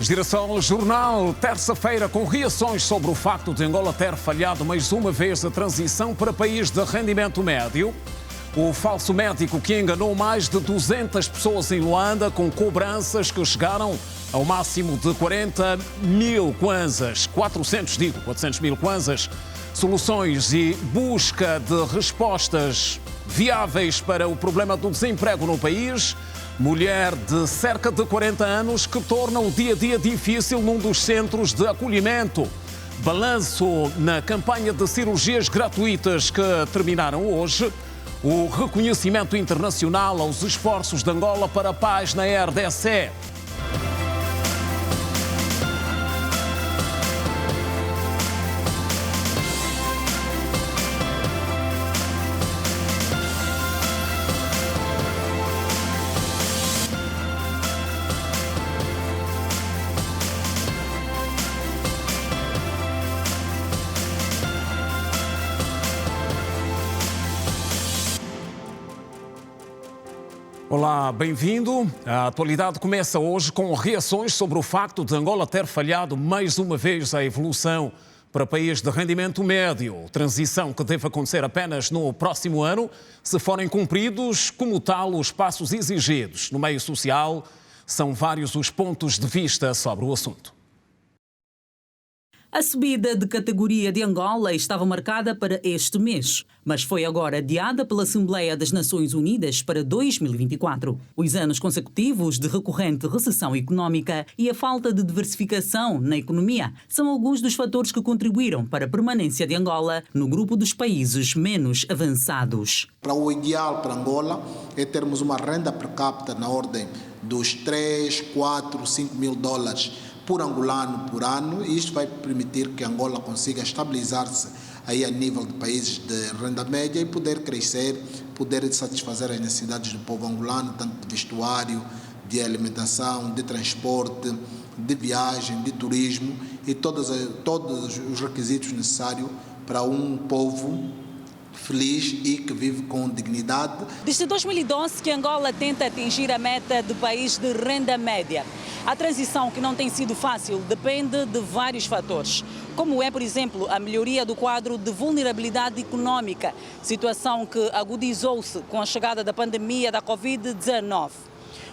Girassol Jornal, terça-feira, com reações sobre o facto de Angola ter falhado mais uma vez a transição para país de rendimento médio. O falso médico que enganou mais de 200 pessoas em Luanda com cobranças que chegaram ao máximo de 40 mil kwanzas, 400 mil kwanzas. Soluções e busca de respostas viáveis para o problema do desemprego no país. Mulher de cerca de 40 anos que torna o dia-a-dia difícil num dos centros de acolhimento. Balanço na campanha de cirurgias gratuitas que terminaram hoje. O reconhecimento internacional aos esforços de Angola para a paz na RDC. Olá, bem-vindo. A atualidade começa hoje com reações sobre o facto de Angola ter falhado mais uma vez a evolução para país de rendimento médio. Transição que deve acontecer apenas no próximo ano, se forem cumpridos, como tal, os passos exigidos. No meio social, são vários os pontos de vista sobre o assunto. A subida de categoria de Angola estava marcada para este mês, mas foi agora adiada pela Assembleia das Nações Unidas para 2024. Os anos consecutivos de recorrente recessão económica e a falta de diversificação na economia são alguns dos fatores que contribuíram para a permanência de Angola no grupo dos países menos avançados. O ideal para Angola é termos uma renda per capita na ordem dos 3, 4, 5 mil dólares por angolano por ano, e isto vai permitir que Angola consiga estabilizar-se aí a nível de países de renda média e poder crescer, poder satisfazer as necessidades do povo angolano, tanto de vestuário, de alimentação, de transporte, de viagem, de turismo e todos os requisitos necessários para um povo feliz e que vive com dignidade. Desde 2012 que Angola tenta atingir a meta de país de renda média. A transição, que não tem sido fácil, depende de vários fatores, como é, por exemplo, a melhoria do quadro de vulnerabilidade económica, situação que agudizou-se com a chegada da pandemia da Covid-19.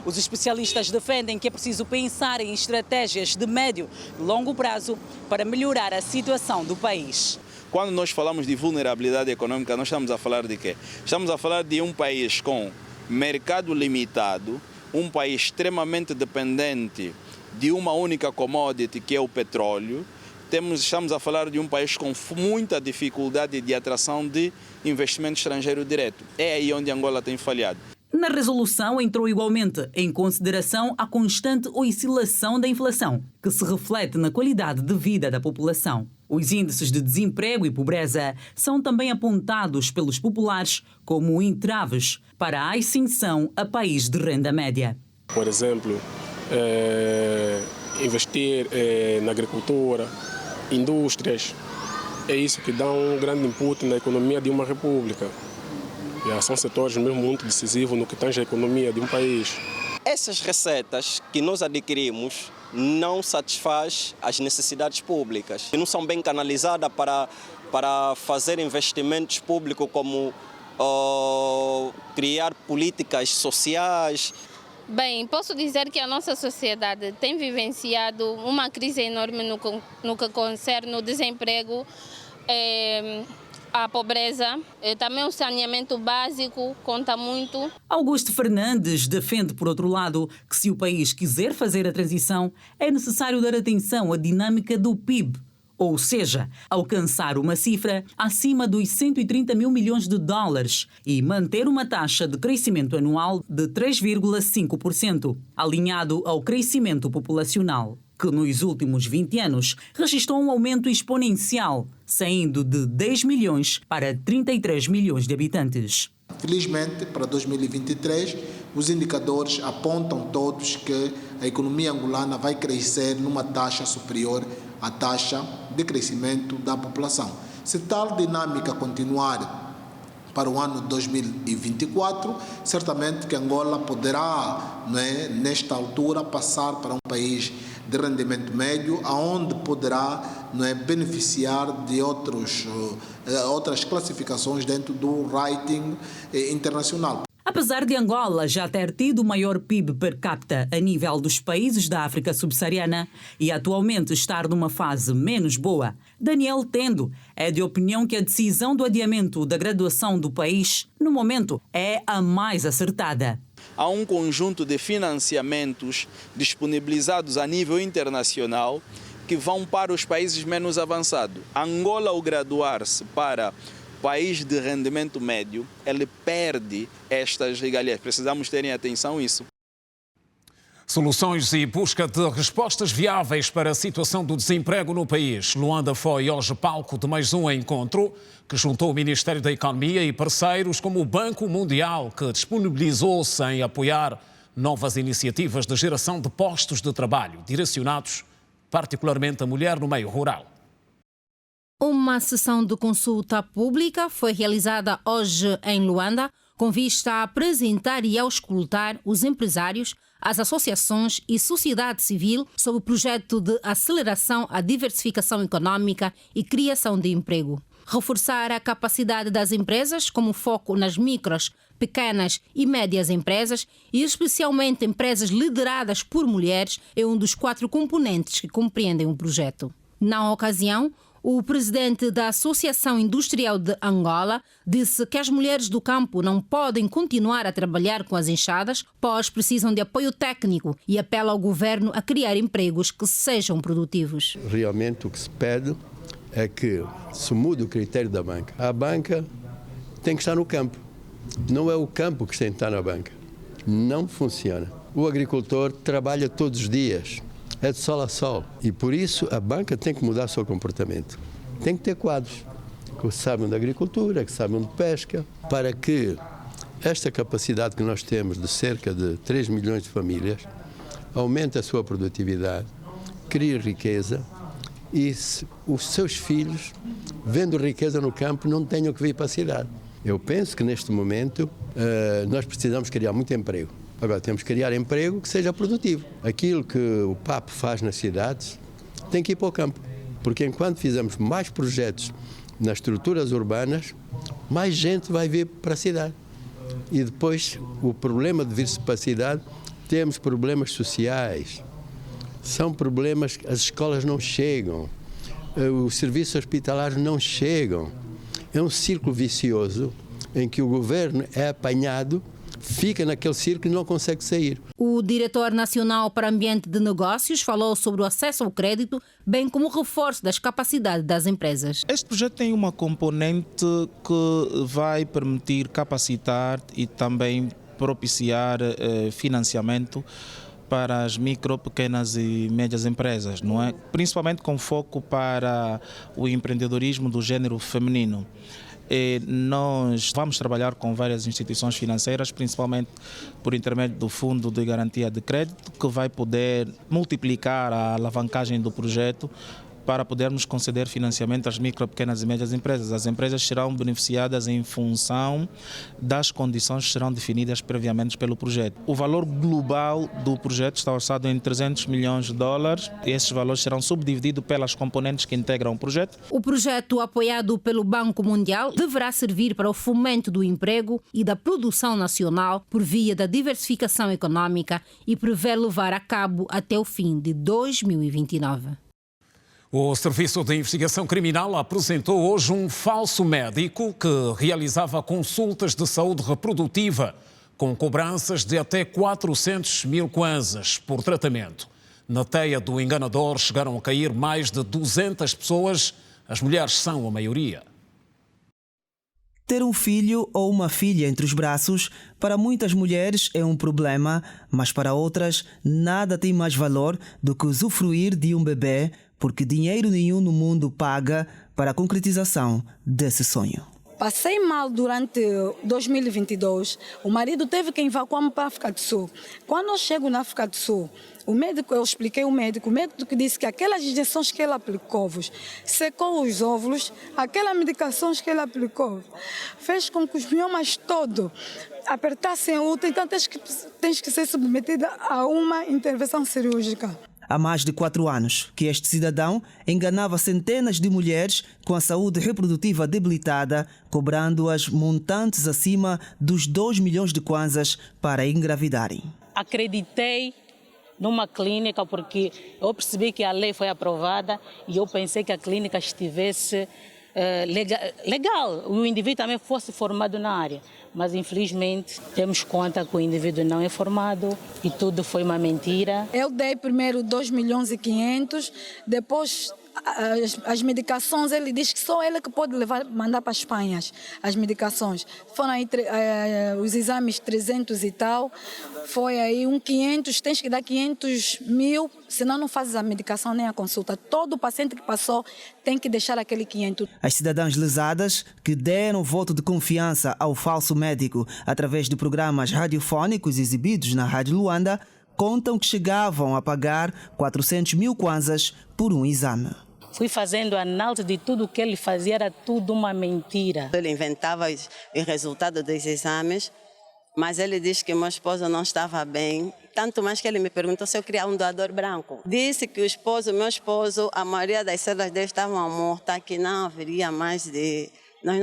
Os especialistas defendem que é preciso pensar em estratégias de médio e longo prazo para melhorar a situação do país. Quando nós falamos de vulnerabilidade econômica, nós estamos a falar de quê? Estamos a falar de um país com mercado limitado, um país extremamente dependente de uma única commodity, que é o petróleo. Estamos a falar de um país com muita dificuldade de atração de investimento estrangeiro direto. É aí onde Angola tem falhado. Na resolução entrou igualmente em consideração a constante oscilação da inflação, que se reflete na qualidade de vida da população. Os índices de desemprego e pobreza são também apontados pelos populares como entraves para a ascensão a país de renda média. Por exemplo, investir na agricultura, indústrias, é isso que dá um grande input na economia de uma república. São setores mesmo muito decisivos no que tange a economia de um país. Essas receitas que nós adquirimos não satisfazem as necessidades públicas e não são bem canalizadas para fazer investimentos públicos como criar políticas sociais. Bem, posso dizer que a nossa sociedade tem vivenciado uma crise enorme no que concerne o desemprego, a pobreza, também o saneamento básico conta muito. Augusto Fernandes defende, por outro lado, que se o país quiser fazer a transição, é necessário dar atenção à dinâmica do PIB, ou seja, alcançar uma cifra acima dos 130 mil milhões de dólares e manter uma taxa de crescimento anual de 3,5%, alinhado ao crescimento populacional, que nos últimos 20 anos registrou um aumento exponencial, saindo de 10 milhões para 33 milhões de habitantes. Felizmente, para 2023, os indicadores apontam todos que a economia angolana vai crescer numa taxa superior à taxa de crescimento da população. Se tal dinâmica continuar para o ano 2024, certamente que Angola poderá, nesta altura, passar para um país de rendimento médio, aonde poderá beneficiar de outras classificações dentro do rating internacional. Apesar de Angola já ter tido o maior PIB per capita a nível dos países da África subsaariana e atualmente estar numa fase menos boa, Daniel Tendo é de opinião que a decisão do adiamento da graduação do país, no momento, é a mais acertada. Há um conjunto de financiamentos disponibilizados a nível internacional que vão para os países menos avançados. Angola, ao graduar-se para país de rendimento médio, ele perde estas regalias. Precisamos ter em atenção isso. Soluções e busca de respostas viáveis para a situação do desemprego no país. Luanda foi hoje palco de mais um encontro que juntou o Ministério da Economia e parceiros como o Banco Mundial, que disponibilizou-se em apoiar novas iniciativas de geração de postos de trabalho, direcionados particularmente à mulher no meio rural. Uma sessão de consulta pública foi realizada hoje em Luanda, com vista a apresentar e auscultar os empresários, as associações e sociedade civil sobre o projeto de aceleração à diversificação econômica e criação de emprego. Reforçar a capacidade das empresas, como foco nas micros, pequenas e médias empresas, e especialmente empresas lideradas por mulheres, é um dos 4 componentes que compreendem o projeto. Na ocasião, o presidente da Associação Industrial de Angola disse que as mulheres do campo não podem continuar a trabalhar com as enxadas, pois precisam de apoio técnico, e apela ao governo a criar empregos que sejam produtivos. Realmente o que se pede é que se mude o critério da banca. A banca tem que estar no campo. Não é o campo que tem que estar na banca. Não funciona. O agricultor trabalha todos os dias. É de sol a sol. E por isso a banca tem que mudar o seu comportamento. Tem que ter quadros que sabem de agricultura, que sabem de pesca, para que esta capacidade que nós temos de cerca de 3 milhões de famílias aumente a sua produtividade, crie riqueza e os seus filhos, vendo riqueza no campo, não tenham que vir para a cidade. Eu penso que neste momento nós precisamos criar muito emprego. Agora, temos que criar emprego que seja produtivo. Aquilo que o PAP faz nas cidades tem que ir para o campo. Porque enquanto fizermos mais projetos nas estruturas urbanas, mais gente vai vir para a cidade. E depois, o problema de vir-se para a cidade, temos problemas sociais. São problemas que as escolas não chegam, os serviços hospitalares não chegam. É um círculo vicioso em que o governo é apanhado, fica naquele círculo e não consegue sair. O diretor nacional para Ambiente de Negócios falou sobre o acesso ao crédito, bem como o reforço das capacidades das empresas. Este projeto tem uma componente que vai permitir capacitar e também propiciar financiamento para as micro, pequenas e médias empresas, não é? Principalmente com foco para o empreendedorismo do género feminino. Nós vamos trabalhar com várias instituições financeiras, principalmente por intermédio do Fundo de Garantia de Crédito, que vai poder multiplicar a alavancagem do projeto para podermos conceder financiamento às micro, pequenas e médias empresas. As empresas serão beneficiadas em função das condições que serão definidas previamente pelo projeto. O valor global do projeto está orçado em $300 milhões e esses valores serão subdivididos pelas componentes que integram o projeto. O projeto, apoiado pelo Banco Mundial, deverá servir para o fomento do emprego e da produção nacional por via da diversificação econômica e prevê levar a cabo até o fim de 2029. O Serviço de Investigação Criminal apresentou hoje um falso médico que realizava consultas de saúde reprodutiva com cobranças de até 400 mil kwanzas por tratamento. Na teia do enganador chegaram a cair mais de 200 pessoas. As mulheres são a maioria. Ter um filho ou uma filha entre os braços, para muitas mulheres é um problema, mas para outras nada tem mais valor do que usufruir de um bebê, porque dinheiro nenhum no mundo paga para a concretização desse sonho. Passei mal durante 2022. O marido teve que evacuar-me para a África do Sul. Quando eu chego na África do Sul, eu expliquei ao médico, o médico disse que aquelas injeções que ele aplicou, secou os óvulos, aquelas medicações que ele aplicou, fez com que os miomas todos apertassem o útero, então tens que ser submetida a uma intervenção cirúrgica. Há mais de 4 anos que este cidadão enganava centenas de mulheres com a saúde reprodutiva debilitada, cobrando-as montantes acima dos 2 milhões de kwanzas para engravidarem. Acreditei numa clínica porque eu percebi que a lei foi aprovada e eu pensei que a clínica estivesse legal, o indivíduo também fosse formado na área. Mas, infelizmente, temos conta que o indivíduo não é formado e tudo foi uma mentira. Eu dei primeiro 2.500.000, depois as medicações, ele diz que só ele que pode mandar para a Espanha as medicações. Foram aí, os exames 300 e tal, foi aí 500, tens que dar 500.000, senão não fazes a medicação nem a consulta. Todo paciente que passou tem que deixar aquele 500. As cidadãs lesadas que deram voto de confiança ao falso médico através de programas radiofónicos exibidos na Rádio Luanda contam que chegavam a pagar 400.000 kwanzas por um exame. Fui fazendo análise de tudo o que ele fazia, era tudo uma mentira. Ele inventava os resultados dos exames, mas ele disse que meu esposo não estava bem. Tanto mais que ele me perguntou se eu queria um doador branco. Disse que meu esposo, a maioria das células dele estavam mortas, que não haveria mais de... Nós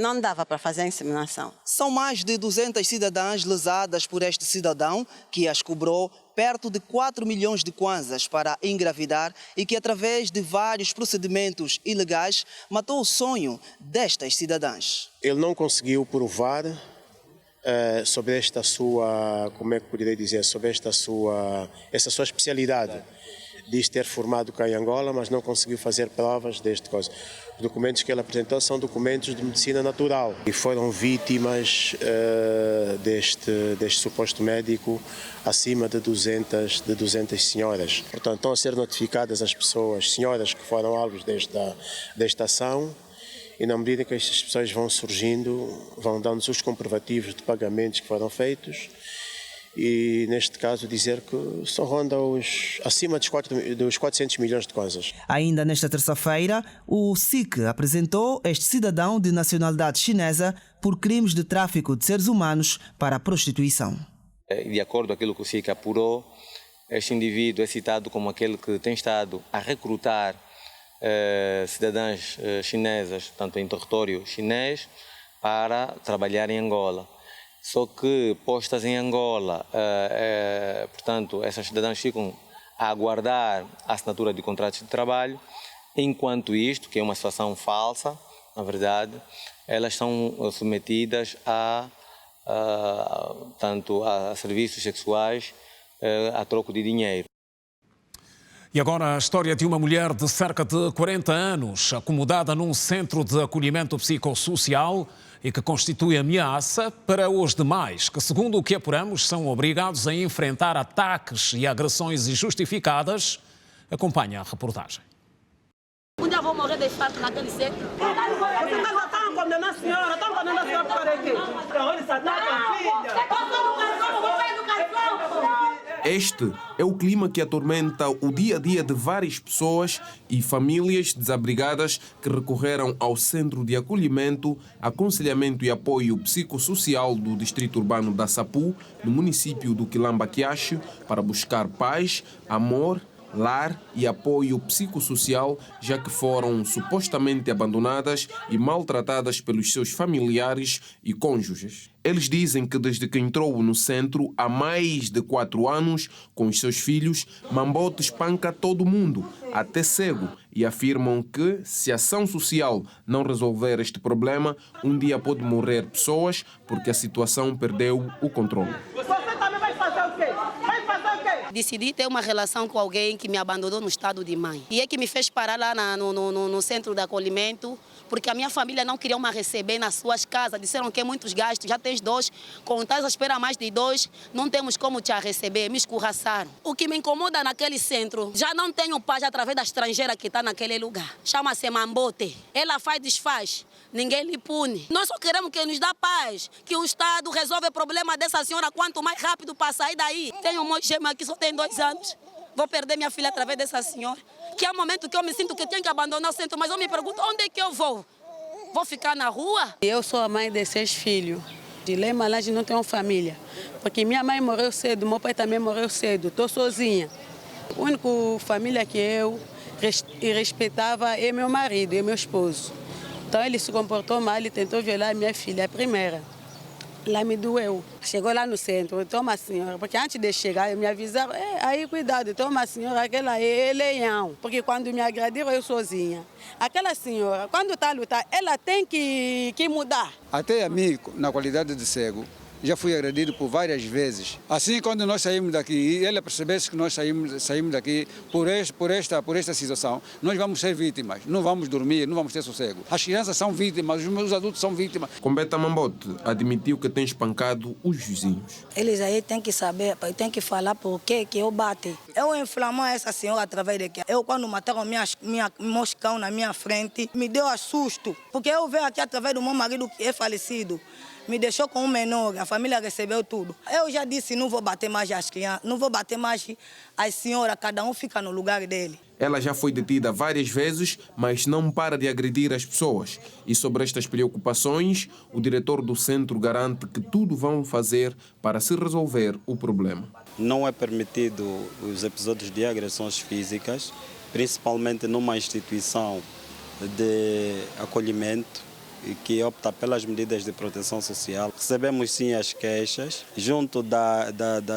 não dava para fazer a inseminação. São mais de 200 cidadãs lesadas por este cidadão que as cobrou perto de 4 milhões de kwanzas para engravidar e que, através de vários procedimentos ilegais, matou o sonho destas cidadãs. Ele não conseguiu provar sobre esta sua, como é que poderia dizer, sobre essa sua especialidade. Diz ter formado cá em Angola, mas não conseguiu fazer provas deste coisa. Os documentos que ele apresentou são documentos de medicina natural e foram vítimas deste suposto médico acima de 200 senhoras. Portanto, estão a ser notificadas as pessoas, senhoras que foram alvos desta ação, e na medida que estas pessoas vão surgindo, vão dando-nos os comprovativos de pagamentos que foram feitos. E, neste caso, dizer que só ronda acima dos 400 milhões de kwanzas. Ainda nesta terça-feira, o SIC apresentou este cidadão de nacionalidade chinesa por crimes de tráfico de seres humanos para a prostituição. De acordo com aquilo que o SIC apurou, este indivíduo é citado como aquele que tem estado a recrutar cidadãs chinesas, tanto em território chinês, para trabalhar em Angola. Só que, postas em Angola, portanto, essas cidadãs ficam a aguardar a assinatura de contratos de trabalho. Enquanto isto, que é uma situação falsa, na verdade, elas são submetidas tanto a serviços sexuais a troco de dinheiro. E agora a história de uma mulher de cerca de 40 anos, acomodada num centro de acolhimento psicossocial e que constitui ameaça para os demais, que, segundo o que apuramos, são obrigados a enfrentar ataques e agressões injustificadas. Acompanha a reportagem. Um dia vou morrer de infarto naquele centro. Vocês estão condenando a senhora, estão condenando a senhora para quê? Então eles atacam a filha. Este é o clima que atormenta o dia a dia de várias pessoas e famílias desabrigadas que recorreram ao Centro de Acolhimento, Aconselhamento e Apoio Psicossocial do Distrito Urbano da Sapu, no município do Quilamba Quiacho, para buscar paz, amor, lar e apoio psicossocial, já que foram supostamente abandonadas e maltratadas pelos seus familiares e cônjuges. Eles dizem que desde que entrou no centro há mais de 4 anos, com os seus filhos, Mambote espanca todo mundo, até cego, e afirmam que, se a ação social não resolver este problema, um dia pode morrer pessoas porque a situação perdeu o controle. Você também vai fazer o quê? Vai fazer o quê? decidi ter uma relação com alguém que me abandonou no estado de mãe. E é que me fez parar lá no centro de acolhimento, porque a minha família não queria me receber nas suas casas. Disseram que é muitos gastos, já tens 2, com estás a esperar mais de 2, não temos como te receber, me escorraçaram. O que me incomoda naquele centro, já não tenho paz através da estrangeira que está naquele lugar. Chama-se Mambote. Ela faz, desfaz, ninguém lhe pune. Nós só queremos que nos dá paz, que o Estado resolva o problema dessa senhora quanto mais rápido para sair daí. Tenho uma gema que só tem 2 anos. Vou perder minha filha através dessa senhora. Que é o momento que eu me sinto que tenho que abandonar o centro, mas eu me pergunto, onde é que eu vou? Vou ficar na rua? Eu sou a mãe de 6 filhos. De Lema, lá a gente não tem uma família. Porque minha mãe morreu cedo, meu pai também morreu cedo. Estou sozinha. A única família que eu respeitava é meu marido, é meu esposo. Então ele se comportou mal, ele tentou violar minha filha, a primeira. Lá me doeu. Chegou lá no centro, toma senhora, porque antes de chegar, me avisaram, aí cuidado, toma senhora, aquela é leão. Porque quando me agrediram, eu sozinha. Aquela senhora, quando está a lutar, ela tem que mudar. Até a mim, na qualidade de cego, já fui agredido por várias vezes. Assim, quando nós saímos daqui e ela percebesse que nós saímos daqui por esta situação, nós vamos ser vítimas, não vamos dormir, não vamos ter sossego. As crianças são vítimas, os meus adultos são vítimas. Combeta Mambote admitiu que tem espancado os vizinhos. Eles aí têm que saber, têm que falar por que eu bati. Eu inflamei essa senhora através de que eu, quando mataram meus cão na minha frente, me deu assusto, porque eu vejo aqui através do meu marido que é falecido. Me deixou com um menor, a família recebeu tudo. Eu já disse, não vou bater mais as crianças, não vou bater mais as senhoras, cada um fica no lugar dele. Ela já foi detida várias vezes, mas não para de agredir as pessoas. E sobre estas preocupações, o diretor do centro garante que tudo vão fazer para se resolver o problema. Não é permitido os episódios de agressões físicas, principalmente numa instituição de acolhimento que opta pelas medidas de proteção social. Recebemos sim as queixas, junto da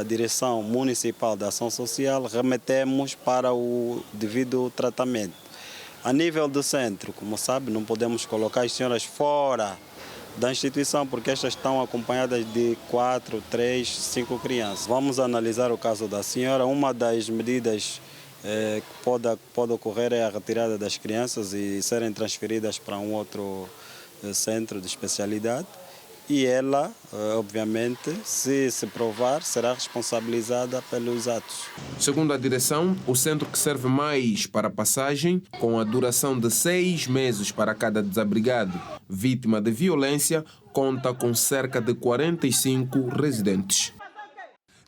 Direção Municipal de Ação Social, remetemos para o devido tratamento. A nível do centro, como sabe, não podemos colocar as senhoras fora da instituição, porque estas estão acompanhadas de 4, 3, 5 crianças. Vamos analisar o caso da senhora. Uma das medidas que pode ocorrer é a retirada das crianças e serem transferidas para um outro centro de especialidade, e ela, obviamente, se provar, será responsabilizada pelos atos. Segundo a direção, o centro, que serve mais para passagem, com a duração de 6 meses para cada desabrigado vítima de violência, conta com cerca de 45 residentes.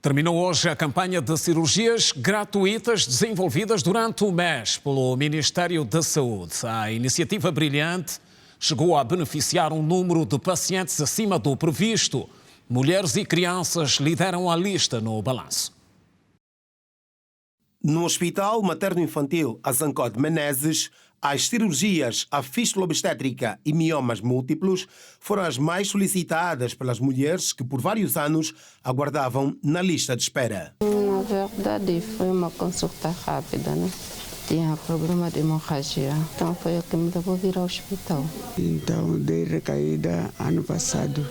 Terminou hoje a campanha de cirurgias gratuitas desenvolvidas durante o mês pelo Ministério da Saúde. A iniciativa brilhante chegou a beneficiar um número de pacientes acima do previsto. Mulheres e crianças lideram a lista no balanço. No Hospital Materno-Infantil Azancode Menezes, as cirurgias à fístula obstétrica e miomas múltiplos foram as mais solicitadas pelas mulheres que por vários anos aguardavam na lista de espera. Na verdade, foi uma consulta rápida, né? Tinha problema de hemorragia, então foi o que me levou a vir ao hospital. Então, dei recaída ano passado.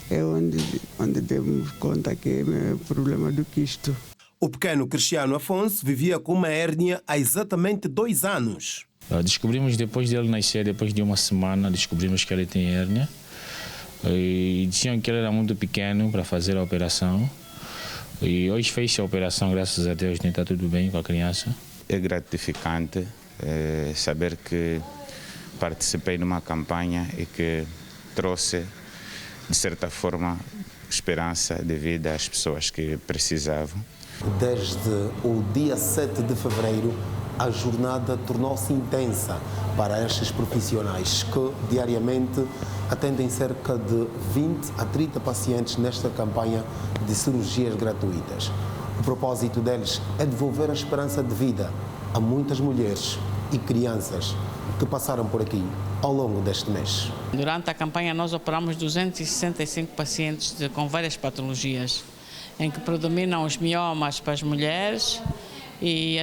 É onde demos conta que é problema do quisto. O pequeno Cristiano Afonso vivia com uma hérnia há exatamente 2 anos. Descobrimos depois dele nascer, depois de uma semana, descobrimos que ele tem hérnia. E diziam que ele era muito pequeno para fazer a operação. E hoje fez a operação, graças a Deus, está tudo bem com a criança. É gratificante saber que participei numa campanha e que trouxe, de certa forma, esperança de vida às pessoas que precisavam. Desde o dia 7 de fevereiro, a jornada tornou-se intensa para estes profissionais que diariamente atendem cerca de 20 a 30 pacientes nesta campanha de cirurgias gratuitas. O propósito deles é devolver a esperança de vida a muitas mulheres e crianças que passaram por aqui ao longo deste mês. Durante a campanha nós operamos 265 pacientes com várias patologias, em que predominam os miomas para as mulheres e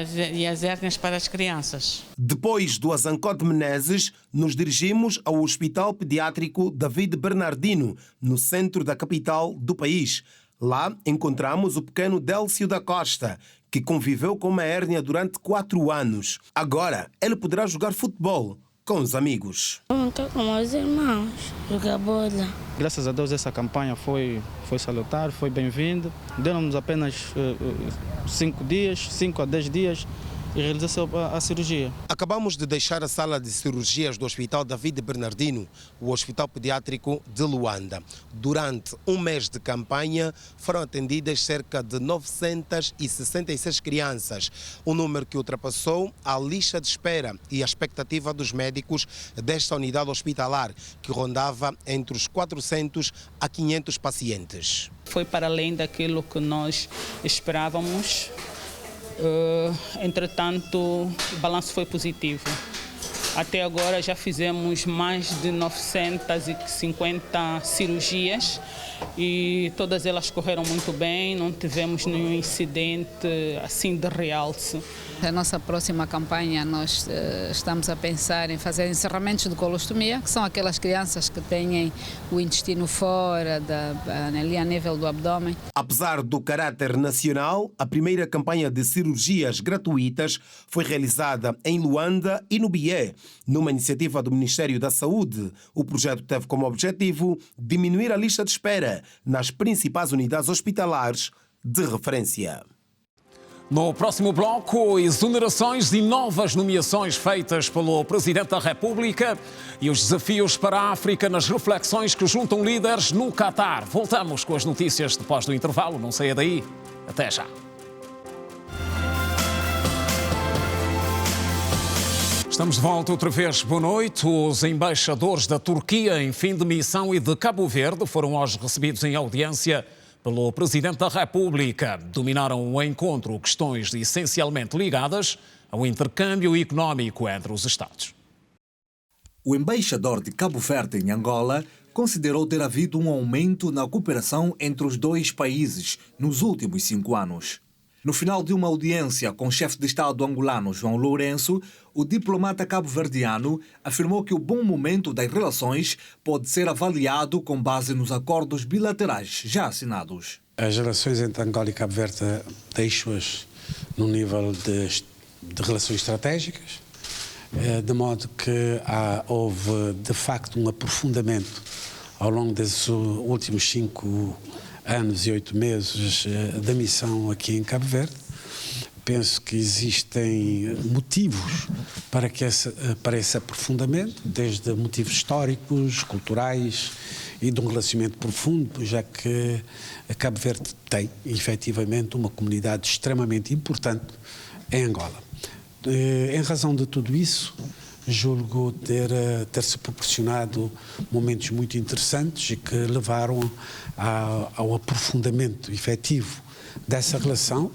as hérnias para as crianças. Depois do Azancode Menezes, nos dirigimos ao Hospital Pediátrico David Bernardino, no centro da capital do país. Lá encontramos o pequeno Délcio da Costa, que conviveu com uma hérnia durante 4 anos. Agora, ele poderá jogar futebol com os amigos. Brincar com meus irmãos, jogar bola. Graças a Deus essa campanha foi salutar, foi bem-vinda. Deu-nos apenas 5 a 10 dias e realizou a cirurgia. Acabamos de deixar a sala de cirurgias do Hospital David Bernardino, o Hospital Pediátrico de Luanda. Durante um mês de campanha foram atendidas cerca de 966 crianças, um número que ultrapassou a lista de espera e a expectativa dos médicos desta unidade hospitalar, que rondava entre os 400 a 500 pacientes. Foi para além daquilo que nós esperávamos. Entretanto, o balanço foi positivo. Até agora já fizemos mais de 950 cirurgias e todas elas correram muito bem, não tivemos nenhum incidente assim de realce. A nossa próxima campanha, nós estamos a pensar em fazer encerramentos de colostomia, que são aquelas crianças que têm o intestino fora, ali a nível do abdômen. Apesar do caráter nacional, a primeira campanha de cirurgias gratuitas foi realizada em Luanda e no Bié, numa iniciativa do Ministério da Saúde. O projeto teve como objetivo diminuir a lista de espera nas principais unidades hospitalares de referência. No próximo bloco, exonerações e novas nomeações feitas pelo Presidente da República e os desafios para a África nas reflexões que juntam líderes no Catar. Voltamos com as notícias depois do intervalo. Não saia daí. Até já. Estamos de volta outra vez. Boa noite. Os embaixadores da Turquia em fim de missão e de Cabo Verde foram hoje recebidos em audiência pelo Presidente da República. Dominaram o encontro questões essencialmente ligadas ao intercâmbio económico entre os Estados. O embaixador de Cabo Verde em Angola considerou ter havido um aumento na cooperação entre os dois países nos últimos 5 anos. No final de uma audiência com o chefe de Estado angolano João Lourenço, o diplomata cabo-verdiano afirmou que o bom momento das relações pode ser avaliado com base nos acordos bilaterais já assinados. As relações entre Angola e Cabo Verde deixam-as num nível de relações estratégicas, de modo que houve de facto um aprofundamento ao longo desses últimos 5 anos e 8 meses da missão aqui em Cabo Verde. Penso que existem motivos para esse aprofundamento, desde motivos históricos, culturais e de um relacionamento profundo, já que Cabo Verde tem, efetivamente, uma comunidade extremamente importante em Angola. Em razão de tudo isso, julgo ter-se proporcionado momentos muito interessantes e que levaram ao aprofundamento efetivo dessa relação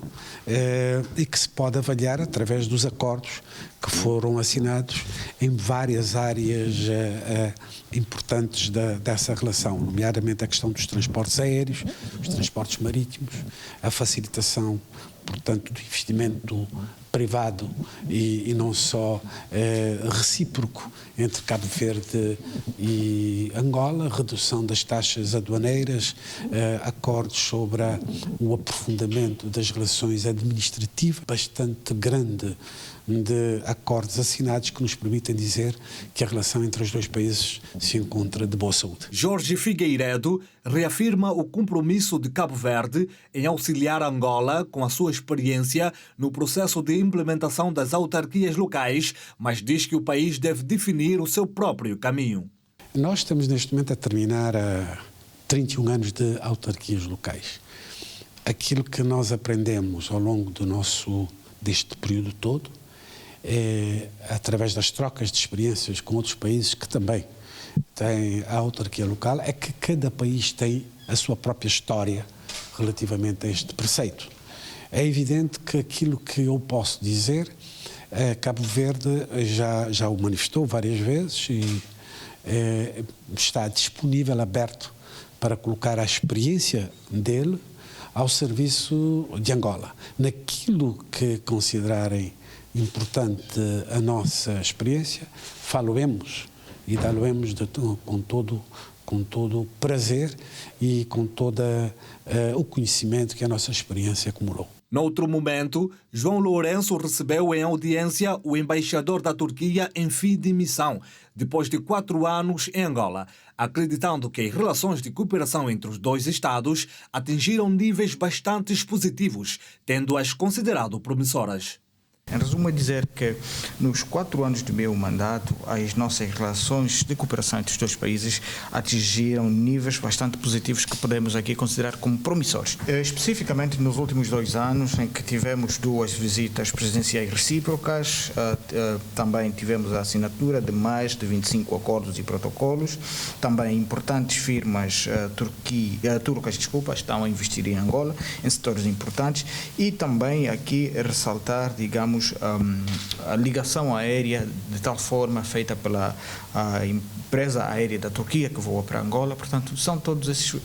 e que se pode avaliar através dos acordos que foram assinados em várias áreas importantes dessa relação, nomeadamente a questão dos transportes aéreos, os transportes marítimos, a facilitação, portanto, do investimento privado e não só recíproco entre Cabo Verde e Angola, redução das taxas aduaneiras, acordos sobre o aprofundamento das relações administrativas, bastante grande de acordos assinados que nos permitem dizer que a relação entre os dois países se encontra de boa saúde. Jorge Figueiredo reafirma o compromisso de Cabo Verde em auxiliar Angola com a sua experiência no processo de implementação das autarquias locais, mas diz que o país deve definir o seu próprio caminho. Nós estamos neste momento a terminar 31 anos de autarquias locais. Aquilo que nós aprendemos ao longo deste período todo, através das trocas de experiências com outros países que também têm a autarquia local, é que cada país tem a sua própria história relativamente a este preceito. É evidente que aquilo que eu posso dizer, Cabo Verde já o manifestou várias vezes e está disponível, aberto para colocar a experiência dele ao serviço de Angola. Naquilo que considerarem importante a nossa experiência, falo-emos e dá-lo-emos com com todo o prazer e com todo o conhecimento que a nossa experiência acumulou. Noutro momento, João Lourenço recebeu em audiência o embaixador da Turquia em fim de missão, depois de 4 anos em Angola, acreditando que as relações de cooperação entre os dois Estados atingiram níveis bastante positivos, tendo-as considerado promissoras. Em resumo, é dizer que nos 4 anos do meu mandato, as nossas relações de cooperação entre os dois países atingiram níveis bastante positivos que podemos aqui considerar como promissores. Especificamente nos últimos 2 anos, em que tivemos 2 visitas presidenciais recíprocas, também tivemos a assinatura de mais de 25 acordos e protocolos, também importantes firmas turcas estão a investir em Angola, em setores importantes, e também aqui ressaltar, digamos, a ligação aérea de tal forma feita pela empresa aérea da Turquia que voa para Angola. Portanto, são todos esses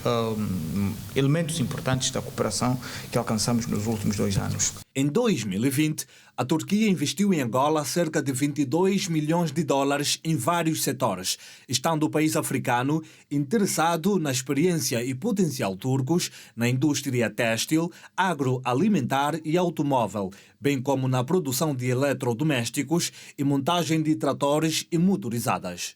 elementos importantes da cooperação que alcançamos nos últimos 2 anos. Em 2020, a Turquia investiu em Angola cerca de 22 milhões de dólares em vários setores, estando o país africano interessado na experiência e potencial turcos na indústria têxtil, agroalimentar e automóvel, bem como na produção de eletrodomésticos e montagem de tratores e motorizadas.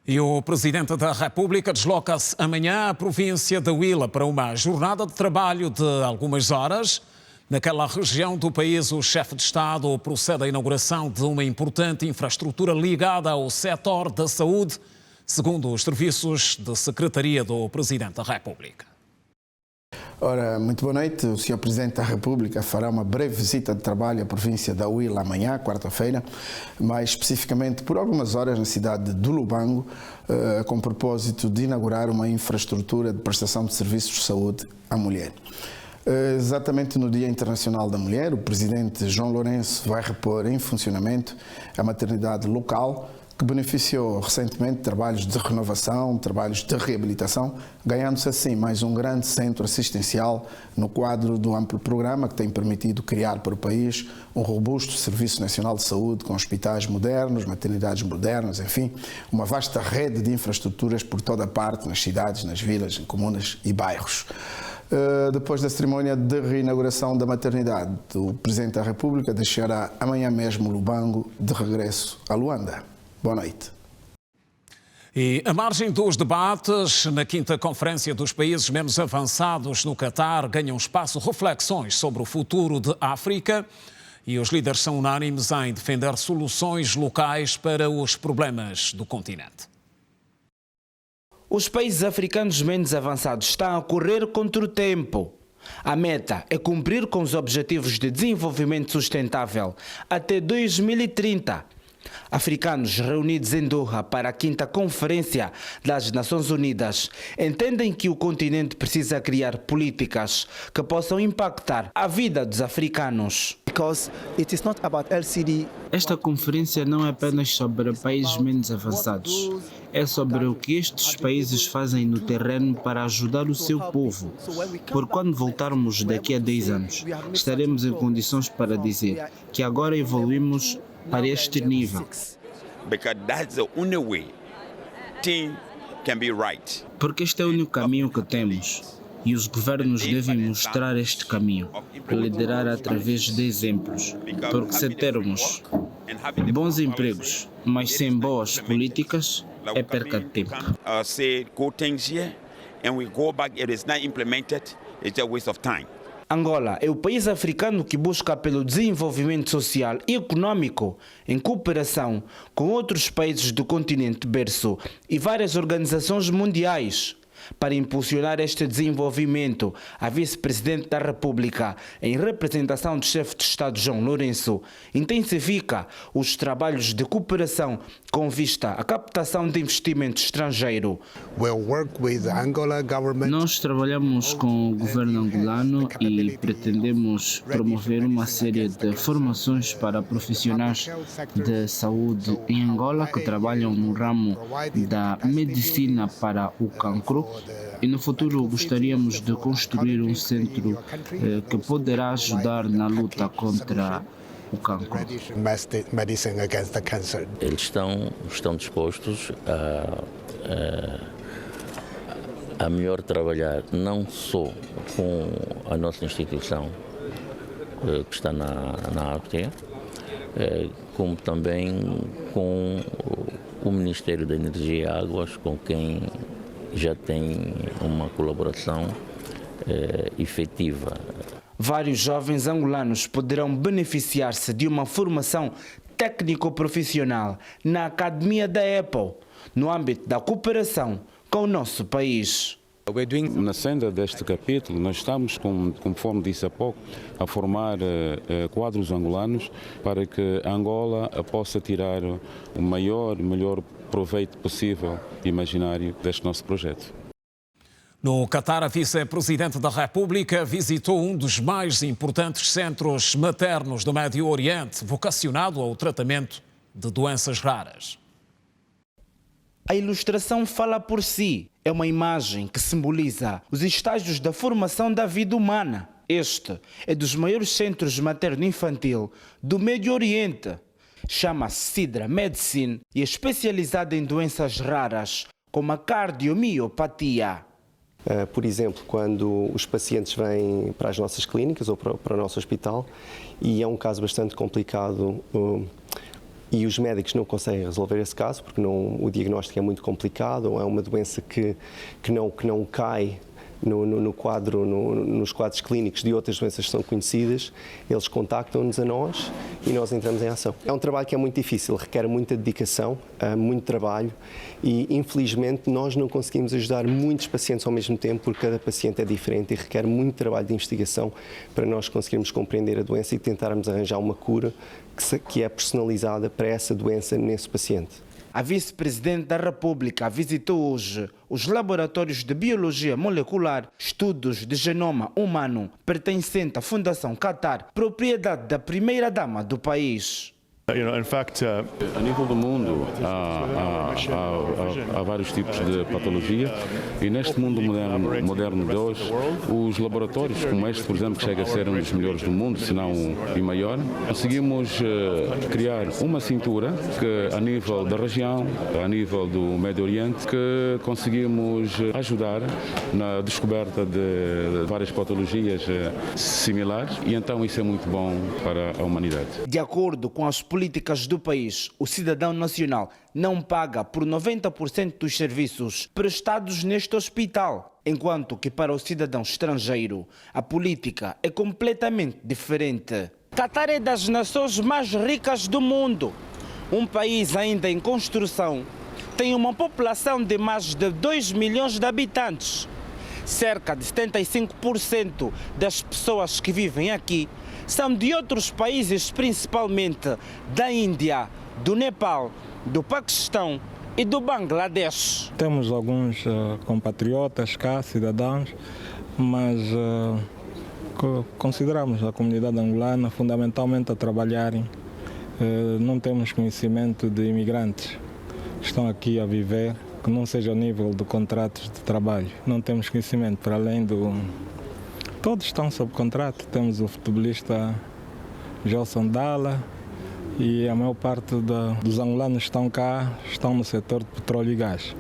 E o Presidente da República desloca-se amanhã à província de Huila para uma jornada de trabalho de algumas horas. Naquela região do país, o chefe de Estado procede à inauguração de uma importante infraestrutura ligada ao setor da saúde, segundo os serviços de Secretaria do Presidente da República. Ora, muito boa noite. O Sr. Presidente da República fará uma breve visita de trabalho à província da Huila amanhã, quarta-feira, mais especificamente por algumas horas na cidade de Lubango, com o propósito de inaugurar uma infraestrutura de prestação de serviços de saúde à mulher. Exatamente no Dia Internacional da Mulher, o Presidente João Lourenço vai repor em funcionamento a maternidade local, que beneficiou recentemente de trabalhos de renovação, trabalhos de reabilitação, ganhando-se assim mais um grande centro assistencial no quadro do amplo programa que tem permitido criar para o país um robusto Serviço Nacional de Saúde com hospitais modernos, maternidades modernas, enfim, uma vasta rede de infraestruturas por toda a parte, nas cidades, nas vilas, em comunas e bairros. Depois da cerimónia de reinauguração da maternidade, o Presidente da República deixará amanhã mesmo Lubango de regresso a Luanda. Boa noite. E à margem dos debates, na 5ª Conferência dos Países Menos Avançados no Catar, ganham espaço reflexões sobre o futuro de África e os líderes são unânimes em defender soluções locais para os problemas do continente. Os países africanos menos avançados estão a correr contra o tempo. A meta é cumprir com os Objetivos de Desenvolvimento Sustentável até 2030. Africanos reunidos em Doha para a 5ª Conferência das Nações Unidas entendem que o continente precisa criar políticas que possam impactar a vida dos africanos. Esta conferência não é apenas sobre países menos avançados, é sobre o que estes países fazem no terreno para ajudar o seu povo. Por quando voltarmos daqui a 10 anos, estaremos em condições para dizer que agora evoluímos para este nível. Porque este é o único caminho que temos. E os governos devem mostrar este caminho, liderar através de exemplos, porque se termos bons empregos, mas sem boas políticas, é perca de tempo. Angola é o país africano que busca pelo desenvolvimento social e econômico em cooperação com outros países do continente berço e várias organizações mundiais. Para impulsionar este desenvolvimento, a Vice-Presidente da República, em representação do chefe de Estado João Lourenço, intensifica os trabalhos de cooperação com vista à captação de investimento estrangeiro. Nós trabalhamos com o governo angolano e pretendemos promover uma série de formações para profissionais de saúde em Angola que trabalham no ramo da medicina para o cancro. E no futuro gostaríamos de construir um centro que poderá ajudar na luta contra o cancro. Eles estão dispostos a melhor trabalhar não só com a nossa instituição, que está na Áustria, como também com o Ministério da Energia e Águas, com quem já tem uma colaboração efetiva. Vários jovens angolanos poderão beneficiar-se de uma formação técnico-profissional na Academia da Apple, no âmbito da cooperação com o nosso país. Na senda deste capítulo, nós estamos, conforme disse há pouco, a formar quadros angolanos para que a Angola possa tirar o melhor proveito possível e imaginário deste nosso projeto. No Catar, a vice-presidente da República visitou um dos mais importantes centros maternos do Médio Oriente, vocacionado ao tratamento de doenças raras. A ilustração fala por si. É uma imagem que simboliza os estágios da formação da vida humana. Este é dos maiores centros materno-infantil do Médio Oriente. Chama-se Sidra Medicine e é especializada em doenças raras, como a cardiomiopatia. Por exemplo, quando os pacientes vêm para as nossas clínicas ou para o nosso hospital e é um caso bastante complicado e os médicos não conseguem resolver esse caso porque o diagnóstico é muito complicado ou é uma doença que não cai nos quadros clínicos de outras doenças que são conhecidas, eles contactam-nos a nós e nós entramos em ação. É um trabalho que é muito difícil, requer muita dedicação, muito trabalho e, infelizmente, nós não conseguimos ajudar muitos pacientes ao mesmo tempo porque cada paciente é diferente e requer muito trabalho de investigação para nós conseguirmos compreender a doença e tentarmos arranjar uma cura que é personalizada para essa doença nesse paciente. A vice-presidente da República visitou hoje os laboratórios de biologia molecular, estudos de genoma humano, pertencente à Fundação Qatar, propriedade da primeira-dama do país. A nível do mundo há vários tipos de patologia e neste mundo moderno de hoje, os laboratórios como este, por exemplo, que chega a ser um dos melhores do mundo, se não o maior, conseguimos criar uma cintura que a nível da região, a nível do Médio Oriente, que conseguimos ajudar na descoberta de várias patologias similares e então isso é muito bom para a humanidade. De acordo com as políticas do país, o cidadão nacional não paga por 90% dos serviços prestados neste hospital, enquanto que para o cidadão estrangeiro a política é completamente diferente. Qatar é das nações mais ricas do mundo. Um país ainda em construção tem uma população de mais de 2 milhões de habitantes. Cerca de 75% das pessoas que vivem aqui são de outros países, principalmente da Índia, do Nepal, do Paquistão e do Bangladesh. Temos alguns compatriotas cá, cidadãos, mas consideramos a comunidade angolana fundamentalmente a trabalharem. Não temos conhecimento de imigrantes que estão aqui a viver, que não seja ao nível de contratos de trabalho. Não temos conhecimento para além do... Todos estão sob contrato. Temos o futebolista Gelson Dalla e a maior parte dos angolanos estão cá, estão no setor de petróleo e gás.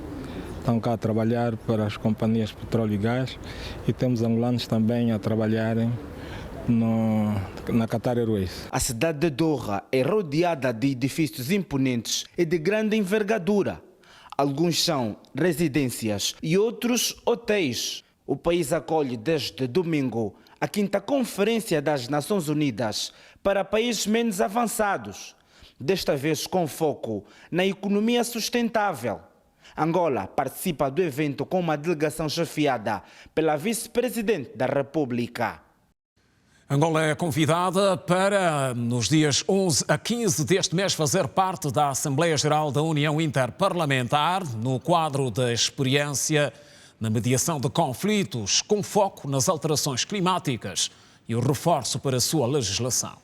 Estão cá a trabalhar para as companhias de petróleo e gás e temos angolanos também a trabalharem na Qatar Airways. A cidade de Doha é rodeada de edifícios imponentes e de grande envergadura. Alguns são residências e outros hotéis. O país acolhe desde domingo a 5ª Conferência das Nações Unidas para países menos avançados, desta vez com foco na economia sustentável. Angola participa do evento com uma delegação chefiada pela vice-presidente da República. Angola é convidada para, nos dias 11 a 15 deste mês, fazer parte da Assembleia Geral da União Interparlamentar, no quadro da experiência na mediação de conflitos, com foco nas alterações climáticas e o reforço para a sua legislação.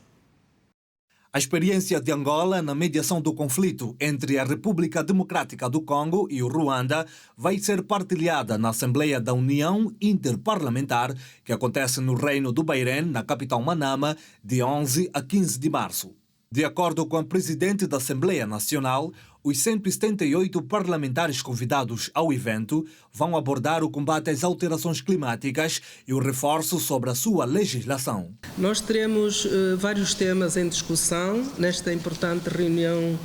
A experiência de Angola na mediação do conflito entre a República Democrática do Congo e o Ruanda vai ser partilhada na Assembleia da União Interparlamentar, que acontece no Reino do Bahrein, na capital Manama, de 11 a 15 de março. De acordo com a presidente da Assembleia Nacional, Os 178 parlamentares convidados ao evento vão abordar o combate às alterações climáticas e o reforço sobre a sua legislação. Nós teremos vários temas em discussão nesta importante reunião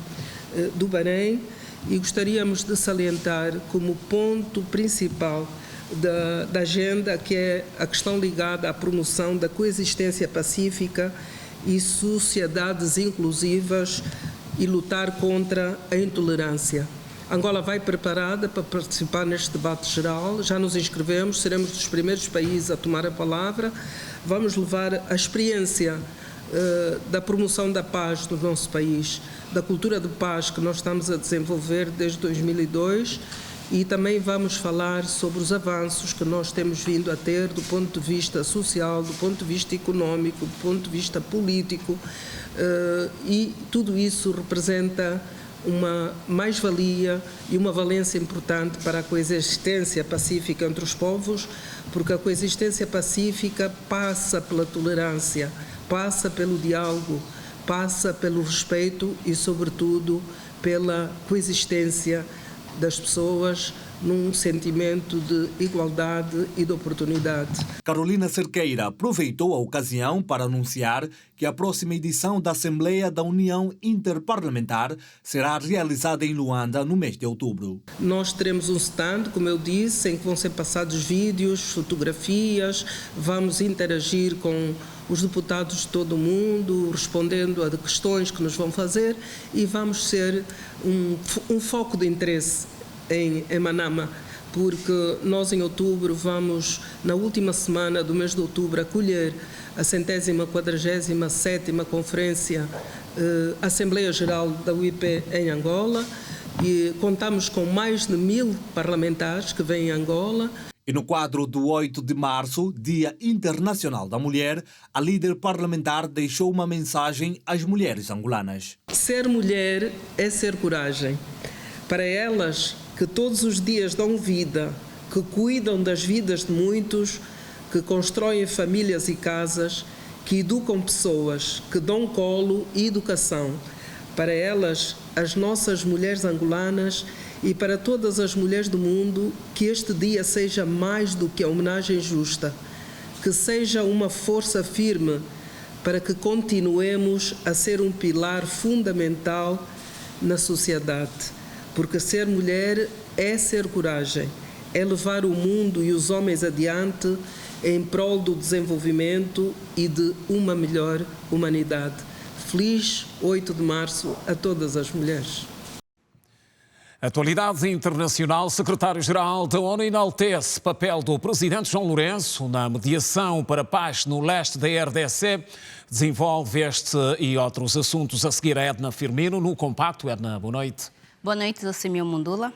do Bahrein e gostaríamos de salientar como ponto principal da agenda, que é a questão ligada à promoção da coexistência pacífica e sociedades inclusivas e lutar contra a intolerância. Angola vai preparada para participar neste debate geral, já nos inscrevemos, seremos dos primeiros países a tomar a palavra, vamos levar a experiência da promoção da paz no nosso país, da cultura de paz que nós estamos a desenvolver desde 2002 e também vamos falar sobre os avanços que nós temos vindo a ter do ponto de vista social, do ponto de vista econômico, do ponto de vista político, e tudo isso representa uma mais-valia e uma valência importante para a coexistência pacífica entre os povos, porque a coexistência pacífica passa pela tolerância, passa pelo diálogo, passa pelo respeito e, sobretudo, pela coexistência das pessoas num sentimento de igualdade e de oportunidade. Carolina Cerqueira aproveitou a ocasião para anunciar que a próxima edição da Assembleia da União Interparlamentar será realizada em Luanda no mês de outubro. Nós teremos um stand, como eu disse, em que vão ser passados vídeos, fotografias, vamos interagir com os deputados de todo o mundo, respondendo a questões que nos vão fazer e vamos ser um foco de interesse em Manama, porque nós em outubro vamos, na última semana do mês de outubro, acolher a 147ª Conferência Assembleia Geral da UIP em Angola e contamos com mais de 1000 parlamentares que vêm em Angola. E no quadro do 8 de março, Dia Internacional da Mulher, a líder parlamentar deixou uma mensagem às mulheres angolanas. Ser mulher é ser coragem. Para elas, que todos os dias dão vida, que cuidam das vidas de muitos, que constroem famílias e casas, que educam pessoas, que dão colo e educação. Para elas, as nossas mulheres angolanas e para todas as mulheres do mundo, que este dia seja mais do que a homenagem justa, que seja uma força firme para que continuemos a ser um pilar fundamental na sociedade. Porque ser mulher é ser coragem, é levar o mundo e os homens adiante em prol do desenvolvimento e de uma melhor humanidade. Feliz 8 de março a todas as mulheres. Atualidade internacional, secretário-geral da ONU enaltece papel do presidente João Lourenço na mediação para a paz no leste da RDC. Desenvolve este e outros assuntos a seguir a Edna Firmino no Compacto. Edna, boa noite. Boa noite, Simão Mundula.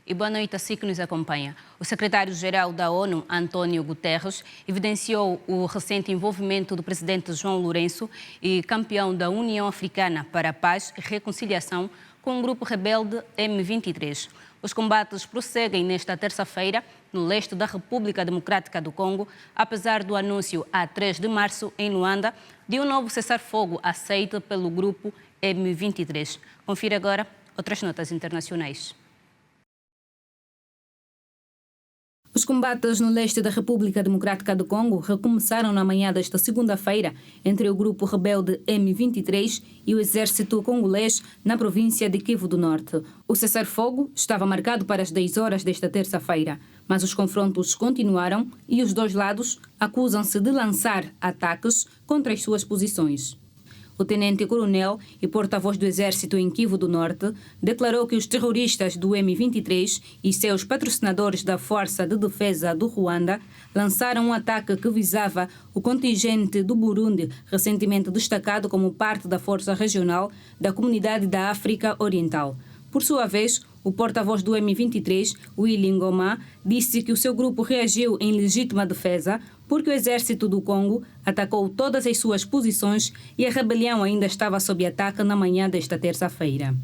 E boa noite a si que nos acompanha. O secretário-geral da ONU, António Guterres, evidenciou o recente envolvimento do presidente João Lourenço e campeão da União Africana para a Paz e Reconciliação com o grupo rebelde M23. Os combates prosseguem nesta terça-feira no leste da República Democrática do Congo, apesar do anúncio a 3 de março em Luanda de um novo cessar-fogo aceito pelo grupo M23. Confira agora outras notas internacionais. Os combates no leste da República Democrática do Congo recomeçaram na manhã desta segunda-feira entre o grupo rebelde M23 e o exército congolês na província de Kivu do Norte. O cessar-fogo estava marcado para as 10 horas desta terça-feira, mas os confrontos continuaram e os dois lados acusam-se de lançar ataques contra as suas posições. O tenente-coronel e porta-voz do Exército em Kivu do Norte declarou que os terroristas do M23 e seus patrocinadores da Força de Defesa do Ruanda lançaram um ataque que visava o contingente do Burundi, recentemente destacado como parte da Força Regional da Comunidade da África Oriental. Por sua vez, o porta-voz do M23, Willy Ngoma, disse que o seu grupo reagiu em legítima defesa porque o exército do Congo atacou todas as suas posições e a rebelião ainda estava sob ataque na manhã desta terça-feira.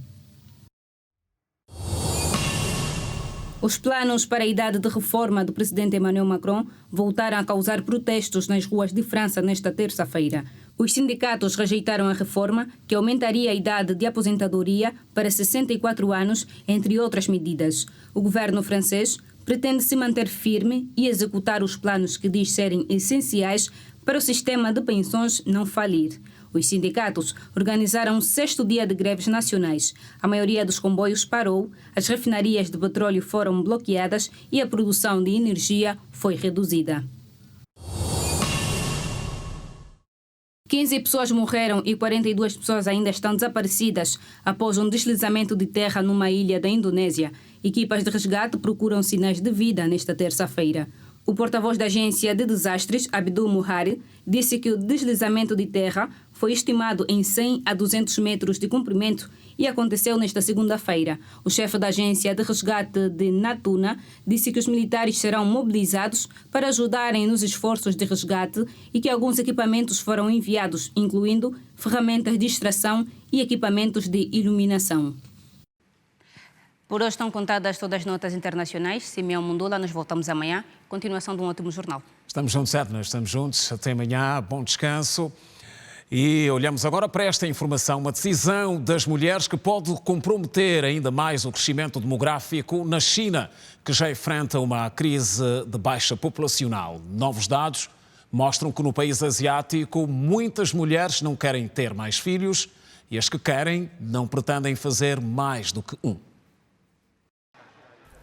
Os planos para a idade de reforma do presidente Emmanuel Macron voltaram a causar protestos nas ruas de França nesta terça-feira. Os sindicatos rejeitaram a reforma, que aumentaria a idade de aposentadoria para 64 anos, entre outras medidas. O governo francês pretende se manter firme e executar os planos que diz serem essenciais para o sistema de pensões não falir. Os sindicatos organizaram o 6º dia de greves nacionais. A maioria dos comboios parou, as refinarias de petróleo foram bloqueadas e a produção de energia foi reduzida. 15 pessoas morreram e 42 pessoas ainda estão desaparecidas após um deslizamento de terra numa ilha da Indonésia. Equipas de resgate procuram sinais de vida nesta terça-feira. O porta-voz da Agência de Desastres, Abdul Muhari, disse que o deslizamento de terra foi estimado em 100 a 200 metros de comprimento e aconteceu nesta segunda-feira. O chefe da Agência de Resgate de Natuna disse que os militares serão mobilizados para ajudarem nos esforços de resgate e que alguns equipamentos foram enviados, incluindo ferramentas de extração e equipamentos de iluminação. Por hoje estão contadas todas as notas internacionais. Simeão Mundula, nós voltamos amanhã. Continuação de um ótimo jornal. Estamos juntos, Edna, estamos juntos. Até amanhã, bom descanso. E olhamos agora para esta informação, uma decisão das mulheres que pode comprometer ainda mais o crescimento demográfico na China, que já enfrenta uma crise de baixa populacional. Novos dados mostram que no país asiático muitas mulheres não querem ter mais filhos e as que querem não pretendem fazer mais do que um.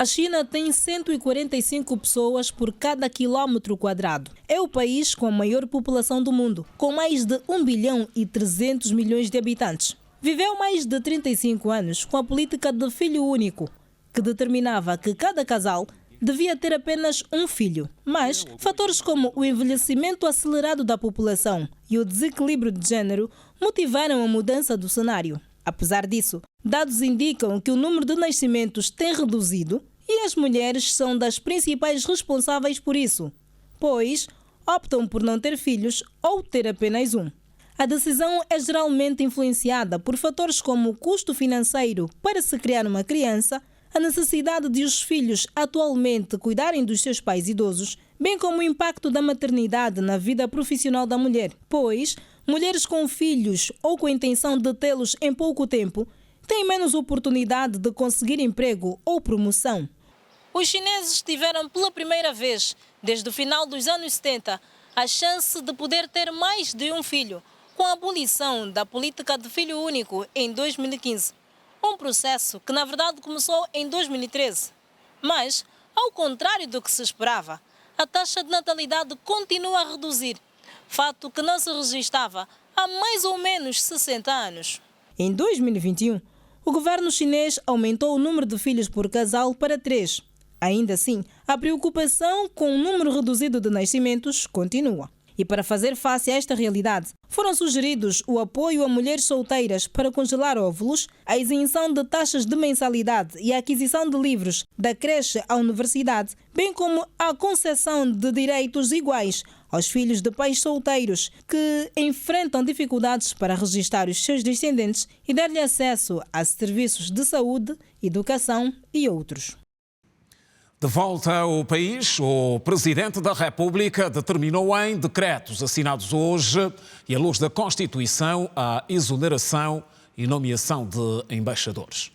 A China tem 145 pessoas por cada quilômetro quadrado. É o país com a maior população do mundo, com mais de 1 bilhão e 300 milhões de habitantes. Viveu mais de 35 anos com a política de filho único, que determinava que cada casal devia ter apenas um filho. Mas fatores como o envelhecimento acelerado da população e o desequilíbrio de género motivaram a mudança do cenário. Apesar disso, dados indicam que o número de nascimentos tem reduzido e as mulheres são das principais responsáveis por isso, pois optam por não ter filhos ou ter apenas um. A decisão é geralmente influenciada por fatores como o custo financeiro para se criar uma criança, a necessidade de os filhos atualmente cuidarem dos seus pais idosos, bem como o impacto da maternidade na vida profissional da mulher, pois mulheres com filhos ou com a intenção de tê-los em pouco tempo têm menos oportunidade de conseguir emprego ou promoção. Os chineses tiveram pela primeira vez, desde o final dos anos 70, a chance de poder ter mais de um filho, com a abolição da política de filho único em 2015. Um processo que, na verdade, começou em 2013. Mas, ao contrário do que se esperava, a taxa de natalidade continua a reduzir, fato que não se registrava há mais ou menos 60 anos. Em 2021, o governo chinês aumentou o número de filhos por casal para 3. Ainda assim, a preocupação com o número reduzido de nascimentos continua. E para fazer face a esta realidade, foram sugeridos o apoio a mulheres solteiras para congelar óvulos, a isenção de taxas de mensalidade e a aquisição de livros da creche à universidade, bem como a concessão de direitos iguais aos filhos de pais solteiros que enfrentam dificuldades para registrar os seus descendentes e dar-lhe acesso a serviços de saúde, educação e outros. De volta ao país, o Presidente da República determinou em decretos assinados hoje e à luz da Constituição a exoneração e nomeação de embaixadores.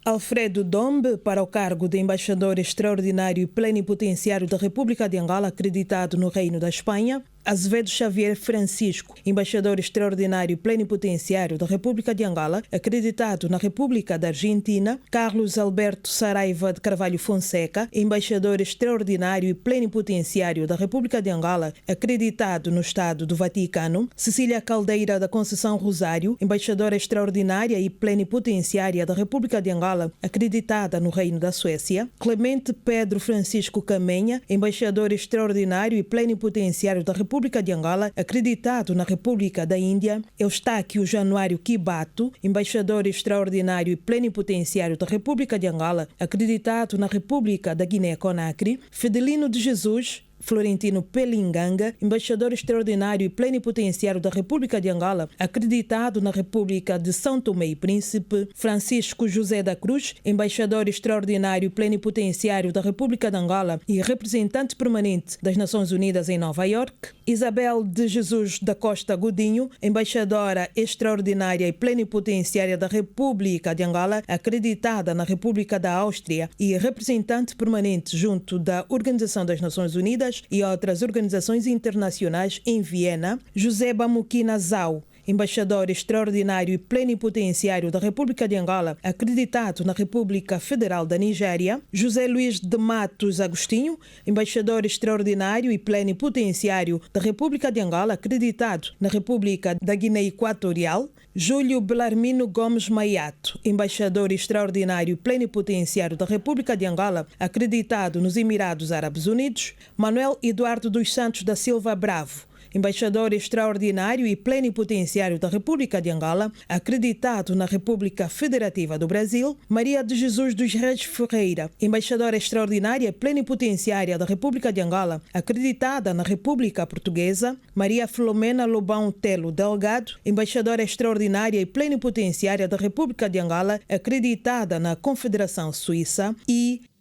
Alfredo Dombe para o cargo de embaixador extraordinário e plenipotenciário da República de Angola, acreditado no Reino da Espanha. Azevedo Xavier Francisco, embaixador extraordinário e plenipotenciário da República de Angola, acreditado na República da Argentina. Carlos Alberto Saraiva de Carvalho Fonseca, embaixador extraordinário e plenipotenciário da República de Angola, acreditado no Estado do Vaticano. Cecília Caldeira da Conceição Rosário, embaixadora extraordinária e plenipotenciária da República de Angola, acreditada no Reino da Suécia. Clemente Pedro Francisco Camenha, embaixador extraordinário e plenipotenciário da República de Angola, acreditado na República da Índia. Eustáquio Januário Kibato, embaixador extraordinário e plenipotenciário da República de Angola, acreditado na República da Guiné-Conakry. Fidelino de Jesus, Florentino Pelinganga, embaixador extraordinário e plenipotenciário da República de Angola, acreditado na República de São Tomé e Príncipe, Francisco José da Cruz, embaixador extraordinário e plenipotenciário da República de Angola e representante permanente das Nações Unidas em Nova York, Isabel de Jesus da Costa Godinho, embaixadora extraordinária e plenipotenciária da República de Angola, acreditada na República da Áustria e representante permanente junto da Organização das Nações Unidas e outras organizações internacionais em Viena, José Bamukina Zau, embaixador extraordinário e plenipotenciário da República de Angola, acreditado na República Federal da Nigéria, José Luís de Matos Agostinho, embaixador extraordinário e plenipotenciário da República de Angola, acreditado na República da Guiné Equatorial, Júlio Belarmino Gomes Maiato, embaixador extraordinário e plenipotenciário da República de Angola, acreditado nos Emirados Árabes Unidos, Manuel Eduardo dos Santos da Silva Bravo, embaixador extraordinário e plenipotenciário da República de Angola, acreditado na República Federativa do Brasil, Maria de Jesus dos Reis Ferreira, embaixadora extraordinária e plenipotenciária da República de Angola, acreditada na República Portuguesa, Maria Filomena Lobão Telo Delgado, embaixadora extraordinária e plenipotenciária da República de Angola, acreditada na Confederação Suíça,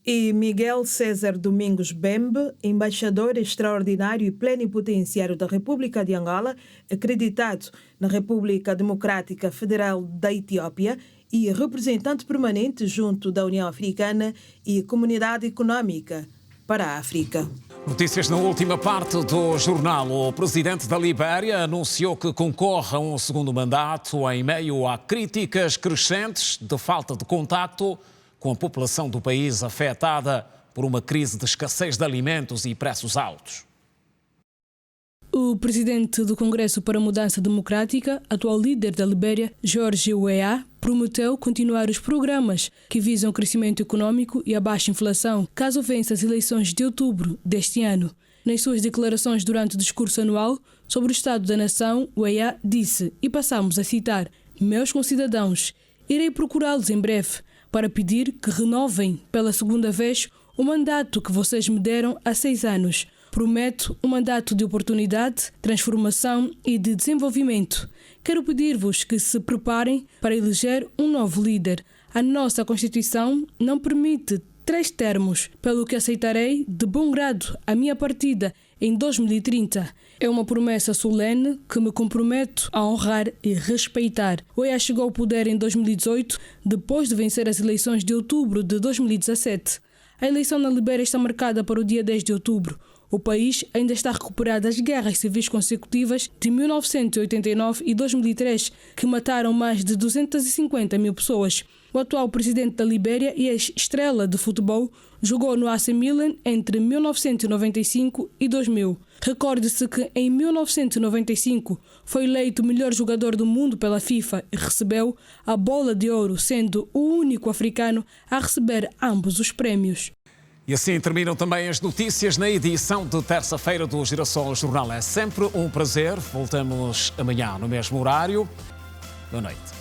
e Miguel César Domingos Bembe, embaixador extraordinário e plenipotenciário da República de Angola, acreditado na República Democrática Federal da Etiópia e representante permanente junto da União Africana e Comunidade Económica para a África. Notícias na última parte do jornal. O presidente da Libéria anunciou que concorre a um segundo mandato em meio a críticas crescentes de falta de contacto com a população do país afetada por uma crise de escassez de alimentos e preços altos. O presidente do Congresso para a Mudança Democrática, atual líder da Libéria, George Weah, prometeu continuar os programas que visam o crescimento econômico e a baixa inflação, caso vença as eleições de outubro deste ano. Nas suas declarações durante o discurso anual sobre o Estado da Nação, Weah disse, e passamos a citar, "Meus concidadãos, irei procurá-los em breve para pedir que renovem pela segunda vez o mandato que vocês me deram há 6 anos. Prometo um mandato de oportunidade, transformação e de desenvolvimento. Quero pedir-vos que se preparem para eleger um novo líder. A nossa Constituição não permite 3 termos, pelo que aceitarei de bom grado a minha partida em 2030. É uma promessa solene que me comprometo a honrar e respeitar." Weah chegou ao poder em 2018, depois de vencer as eleições de outubro de 2017. A eleição na Libéria está marcada para o dia 10 de outubro. O país ainda está recuperado das guerras civis consecutivas de 1989 e 2003, que mataram mais de 250 mil pessoas. O atual presidente da Libéria e ex-estrela de futebol jogou no AC Milan entre 1995 e 2000. Recorde-se que em 1995 foi eleito o melhor jogador do mundo pela FIFA e recebeu a Bola de Ouro, sendo o único africano a receber ambos os prémios. E assim terminam também as notícias na edição de terça-feira do Girassol Jornal. É sempre um prazer. Voltamos amanhã no mesmo horário. Boa noite.